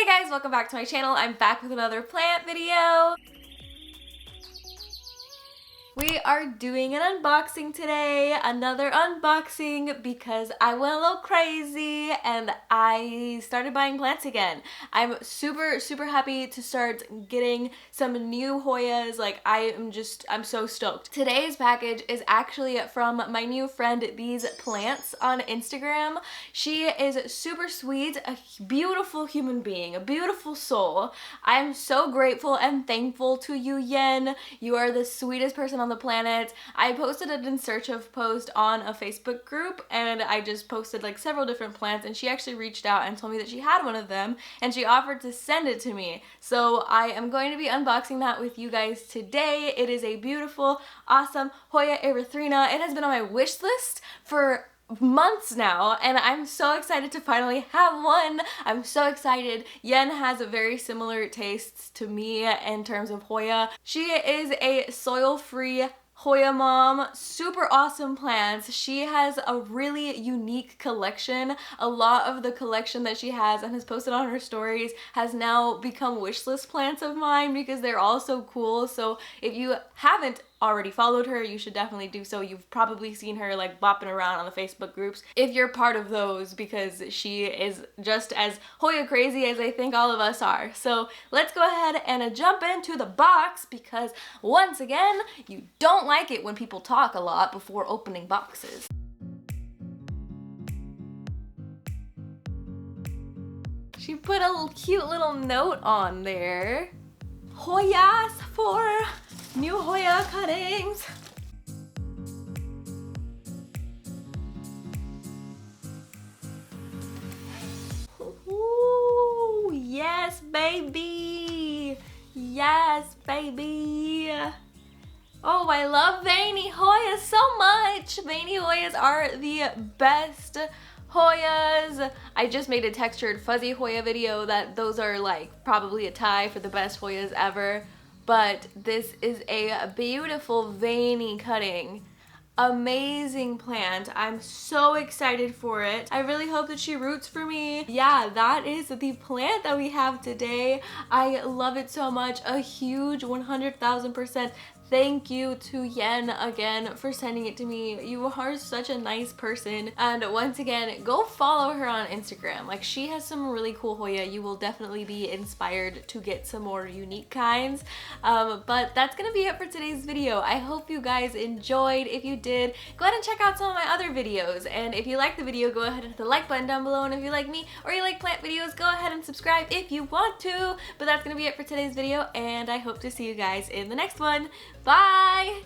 Hey guys, welcome back to my channel. I'm back with another plant video. We are doing an unboxing today, another unboxing because I went a little crazy and I started buying plants again. I'm super happy to start getting some new Hoyas. Like I'm so stoked. Today's package is actually from my new friend These Plants on Instagram. She is super sweet, a beautiful human being, a beautiful soul. I'm so grateful and thankful to you, Yen. You are the sweetest person on the planet. I posted an in search of post on a Facebook group and I just posted like several different plants, and she actually reached out and told me that she had one of them and she offered to send it to me. So I am going to be unboxing that with you guys today. It is a beautiful, awesome Hoya erythrina. It has been on my wish list for months now and I'm so excited to finally have one. I'm so excited. Yen has very similar tastes to me in terms of Hoya. She is a soil-free Hoya mom, super awesome plants. She has a really unique collection. A lot of the collection that she has and has posted on her stories has now become wish list plants of mine because they're all so cool. So if you haven't already followed her, you should definitely do so. You've probably seen her like bopping around on the Facebook groups if you're part of those, because she is just as Hoya crazy as I think all of us are. So let's go ahead and jump into the box, because once again, you don't like it when people talk a lot before opening boxes. She put a cute little note on there. Hoyas for new Hoya cuttings. Ooh, yes, baby. Yes, baby. Oh, I love veiny Hoyas so much. Veiny Hoyas are the best Hoyas. I just made a textured fuzzy Hoya video that those are like probably a tie for the best Hoyas ever. But this is a beautiful veiny cutting. Amazing plant. I'm so excited for it. I really hope that she roots for me. Yeah, that is the plant that we have today. I love it so much. A huge 100,000% thank you to Yen again for sending it to me. You are such a nice person. And once again, go follow her on Instagram. Like, she has some really cool Hoya. You will definitely be inspired to get some more unique kinds. But that's gonna be it for today's video. I hope you guys enjoyed. If you did, go ahead and check out some of my other videos. And if you like the video, go ahead and hit the like button down below. And if you like me or you like plant videos, go ahead and subscribe if you want to. But that's gonna be it for today's video, and I hope to see you guys in the next one. Bye!